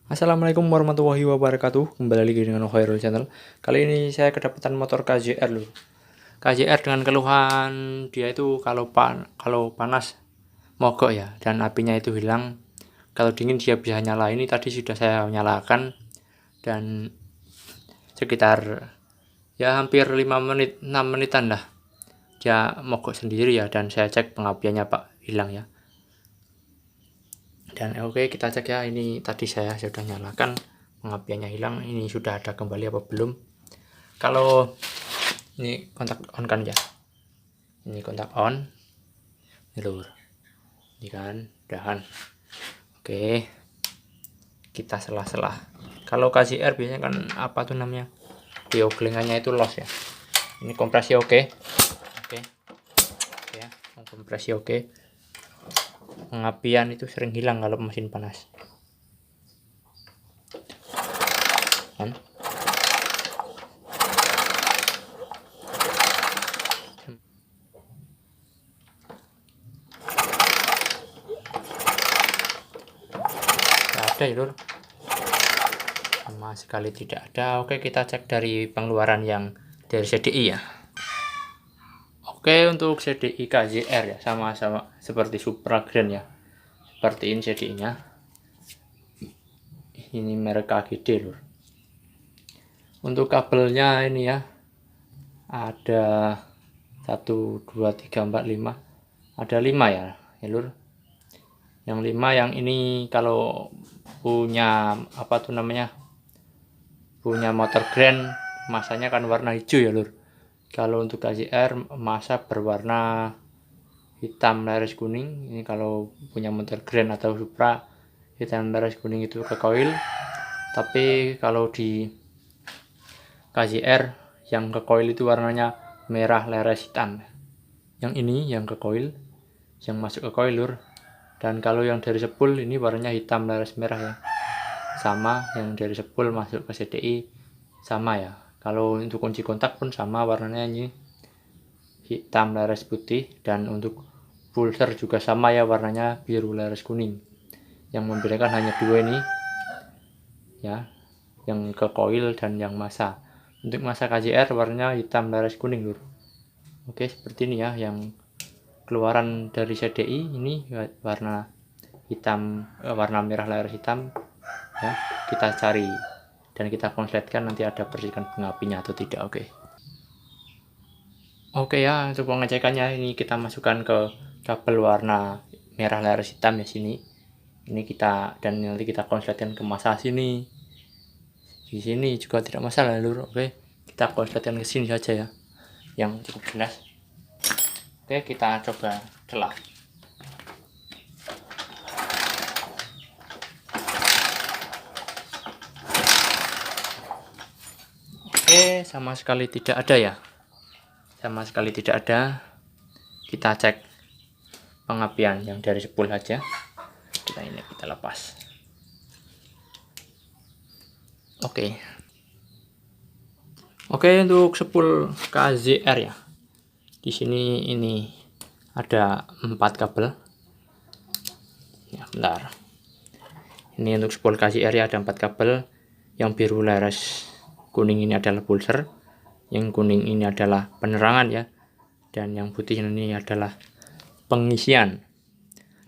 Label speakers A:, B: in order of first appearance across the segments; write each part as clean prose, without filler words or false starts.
A: Assalamualaikum warahmatullahi wabarakatuh. Kembali lagi dengan Khairul Channel. Kali ini saya kedapatan motor KZR loh. KZR dengan keluhan dia itu kalau panas mogok ya, dan apinya itu hilang. Kalau dingin dia bisa nyala. Ini tadi sudah saya nyalakan dan sekitar ya hampir 5 menit 6 menitan lah dia mogok sendiri ya, dan saya cek pengapiannya Pak hilang ya. Dan oke, kita cek ya, ini tadi saya sudah nyalakan, pengapiannya hilang. Ini sudah ada kembali apa belum? Kalau ini kontak on kan ya, ini kontak on, ini lur, ini kan udahan. Oke, kita selah-selah. Kalau KZR biasanya kan apa tuh namanya, dioglingannya itu los ya. Ini kompresi oke ya, kompresi oke. Pengapian itu sering hilang kalau mesin panas kan. Ada ya lur, sama sekali tidak ada. Oke, kita cek dari pengeluaran yang dari CDI ya. Oke, untuk CDI KZR ya sama-sama seperti Supra Grand ya, seperti ini CDI nya. Ini merek AGD lur. Untuk kabelnya ini ya, ada 1 2 3 4 5, ada 5 ya lur. Yang 5 yang ini kalau punya apa tuh namanya, punya motor Grand masanya kan warna hijau ya lur. Kalau untuk KZR masa berwarna hitam laras kuning. Ini kalau punya motor Grand atau Supra hitam laras kuning itu ke koil. Tapi kalau di KZR yang ke koil itu warnanya merah laras hitam. Yang ini yang ke koil, yang masuk ke koil lur. Dan kalau yang dari sepul ini warnanya hitam laras merah ya, sama yang dari sepul masuk ke CDI sama ya. Kalau untuk kunci kontak pun sama warnanya, ini hitam laras putih. Dan untuk pulser juga sama ya, warnanya biru laras kuning. Yang membedakan hanya dua ini ya, yang ke koil dan yang masa. Untuk masa KZR warnanya hitam laras kuning lur. Oke, seperti ini ya. Yang keluaran dari CDI ini warna hitam, warna merah laras hitam ya. Kita cari dan kita konsletkan nanti ada percikan pengapinya atau tidak. Oke ya, untuk pengecekannya ini kita masukkan ke kabel warna merah laras hitam ya sini. Ini kita, dan nanti kita konsletkan ke masa sini. Di sini juga tidak masalah lur. Oke, kita konsletkan ke sini saja ya, yang cukup jelas. Oke, kita coba celah. Oke, sama sekali tidak ada ya, sama sekali tidak ada. Kita cek pengapian yang dari sepul saja. Kita lepas. Oke, untuk sepul KZR ya, di sini ini ada 4 kabel ya. Bentar, ini untuk sepul KZR ya, ada 4 kabel. Yang biru laras kuning ini adalah pulser, yang kuning ini adalah penerangan ya, dan yang putih ini adalah pengisian.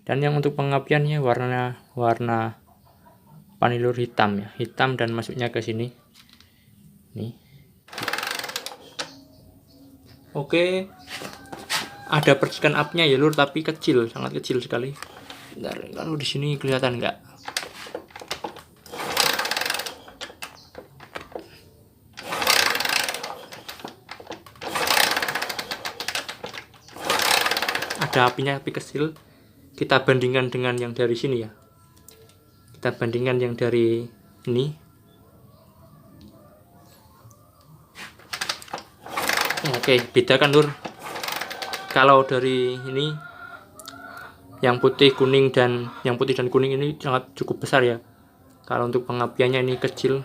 A: Dan yang untuk pengapiannya warna panilur hitam ya, hitam, dan masuknya ke sini nih. Oke, ada percikan apinya ya lur, tapi kecil, sangat kecil sekali. Bentar, kalau di sini kelihatan enggak? Ada apinya tapi kecil. Kita bandingkan dengan yang dari sini ya, kita bandingkan yang dari ini. Oke, beda kan lur. Kalau dari ini yang putih kuning dan yang putih dan kuning ini sangat cukup besar ya. Kalau untuk pengapiannya ini kecil.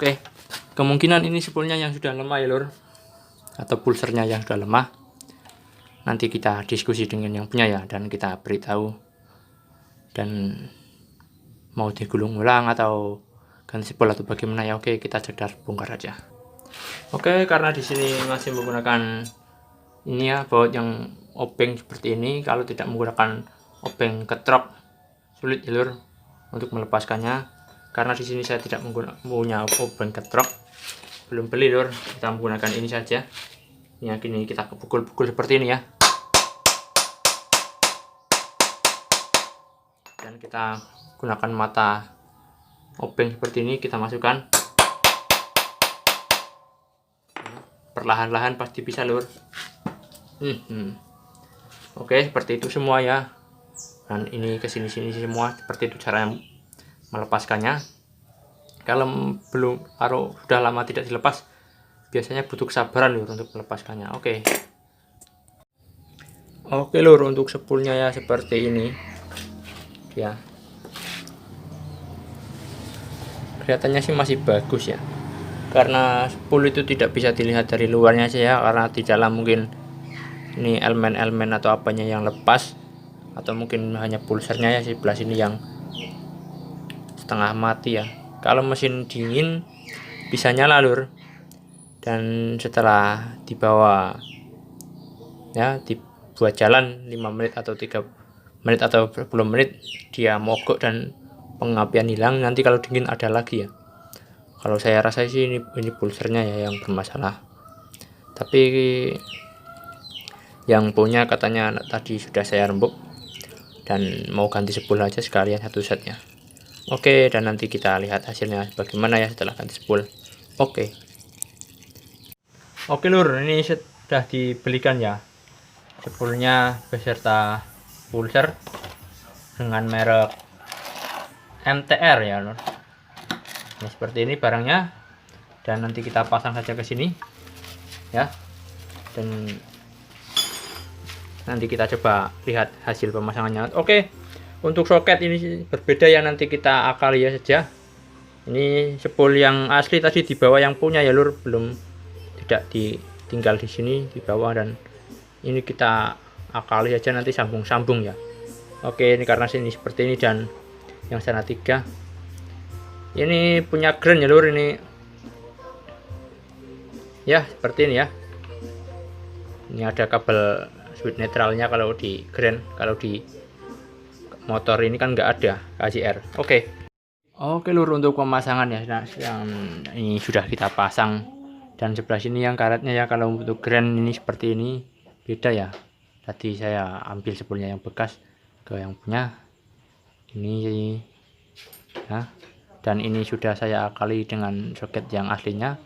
A: Oke, kemungkinan ini sepulnya yang sudah lemah ya lur. atau pulsernya yang sudah lemah, nanti kita diskusi dengan yang punya ya, dan kita beritahu dan mau digulung ulang atau ganti spol atau bagaimana ya. Oke, kita sekedar bongkar aja. Oke, karena di sini masih menggunakan ini ya, baut yang obeng seperti ini. Kalau tidak menggunakan obeng ketrok sulit ya lur untuk melepaskannya, karena di sini saya tidak punya obeng ketrok, belum beli lur. Kita menggunakan ini saja. Yang gini kita pukul-pukul seperti ini ya, dan kita gunakan mata obeng seperti ini, kita masukkan perlahan-lahan, pasti bisa lur. Oke, seperti itu semua ya, dan ini kesini-sini semua seperti itu cara melepaskannya. Kalau sudah lama tidak dilepas, biasanya butuh kesabaran lur untuk melepaskannya. Oke lur, untuk spoolnya ya seperti ini ya, kelihatannya sih masih bagus ya, karena spool itu tidak bisa dilihat dari luarnya aja ya, karena di dalam mungkin ini elemen-elemen atau apanya yang lepas, atau mungkin hanya pulsernya ya, sebelah sini yang setengah mati ya. Kalau mesin dingin bisa nyala lur, dan setelah dibawa ya, dibuat jalan 5 menit atau 3 menit atau 10 menit, dia mogok dan pengapian hilang. Nanti kalau dingin ada lagi ya. Kalau saya rasa sih ini pulsernya ya yang bermasalah, tapi yang punya katanya tadi sudah saya rembuk dan mau ganti spool aja sekalian satu setnya. Oke, dan nanti kita lihat hasilnya bagaimana ya setelah ganti spool. Oke lur, ini sudah dibelikan ya spoolnya beserta pulser dengan merek MTR ya lur. Nah, seperti ini barangnya, dan nanti kita pasang saja ke sini ya, dan nanti kita coba lihat hasil pemasangannya. Oke, untuk soket ini berbeda ya, nanti kita akali ya saja. Ini spool yang asli tadi di bawah yang punya ya lur, belum tidak ditinggal di sini di bawah, dan ini kita akali aja, nanti sambung-sambung ya. Oke, ini karena sini seperti ini, dan yang sana 3 ini punya grand ya lur, ini ya seperti ini ya. Ini ada kabel switch netralnya kalau di grand, kalau di motor ini kan nggak ada KCR. Oke lur, untuk pemasangan ya, nah, yang ini sudah kita pasang, dan sebelah sini yang karetnya ya. Kalau untuk grand ini seperti ini beda ya, tadi saya ambil spoolnya yang bekas ke yang punya ini ya, dan ini sudah saya akali dengan soket yang aslinya,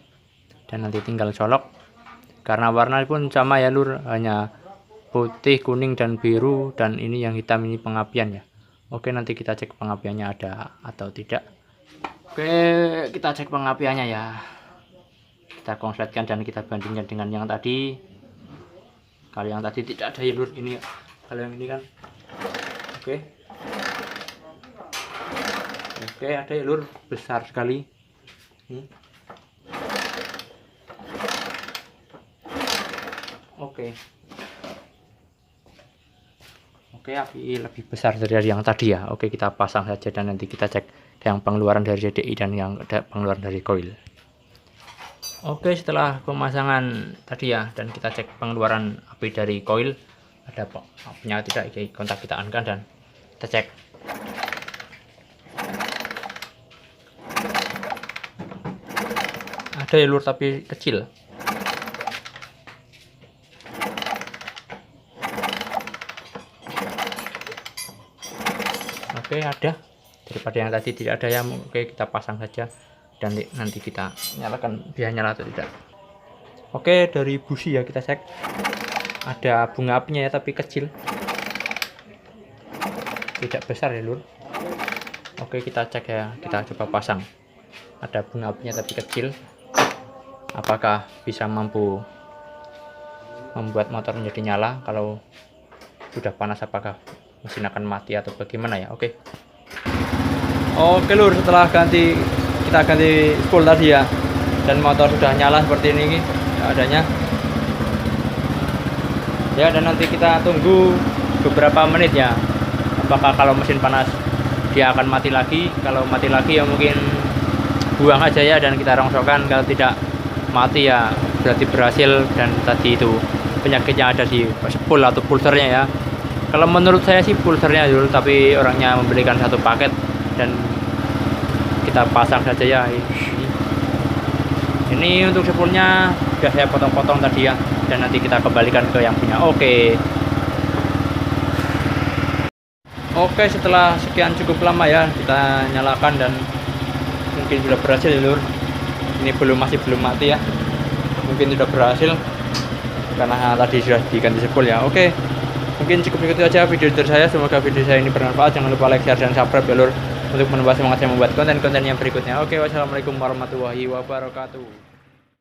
A: dan nanti tinggal colok, karena warna pun sama ya lur, hanya putih, kuning, dan biru, dan ini yang hitam ini pengapian ya. Oke, nanti kita cek pengapiannya ada atau tidak. Oke, kita cek pengapiannya ya, kita konsletkan dan kita bandingkan dengan yang tadi. Kalau yang tadi tidak ada ya lur, ini kalau yang ini kan oke ada ya lur, besar sekali. Oke, api lebih besar dari yang tadi ya. Oke, kita pasang saja, dan nanti kita cek yang pengeluaran dari JDI dan yang pengeluaran dari koil. Oke, setelah pemasangan tadi ya, dan kita cek pengeluaran api dari koil, ada apinya tidak, kontak kita on kan, dan kita cek. Ada ya lur, tapi kecil. Oke, ada, daripada yang tadi tidak ada ya. Oke, kita pasang saja, dan nanti kita nyalakan biar nyala atau tidak. Oke, dari busi ya kita cek, ada bunga apinya ya, tapi kecil, tidak besar ya lur. Oke, kita cek ya, kita coba pasang, ada bunga apinya tapi kecil. Apakah bisa mampu membuat motor menjadi nyala? Kalau sudah panas, apakah mesin akan mati atau bagaimana ya? Oke lur, setelah kita ganti spool tadi ya, dan motor sudah nyala seperti ini keadaannya. ya. Dan nanti kita tunggu beberapa menit ya, apakah kalau mesin panas dia akan mati lagi. Kalau mati lagi ya mungkin buang aja ya dan kita rongsokkan. Kalau tidak mati ya berarti berhasil, dan tadi itu penyakitnya ada di spool atau pulsernya ya. Kalau menurut saya sih pulsernya dulu, tapi orangnya memberikan satu paket dan kita pasang saja ya. Ini untuk spoolnya sudah saya potong-potong tadi ya, dan nanti kita kembalikan ke yang punya. Oke, setelah sekian cukup lama ya, kita nyalakan dan mungkin sudah berhasil ya lur. Ini masih belum mati ya, mungkin sudah berhasil karena tadi sudah diganti spool ya. Oke, mungkin cukup itu aja video dari saya. Semoga video saya ini bermanfaat. Jangan lupa like, share, dan subscribe ya lur, untuk menambah semangat saya membuat konten-konten yang berikutnya. Oke, wassalamualaikum warahmatullahi wabarakatuh.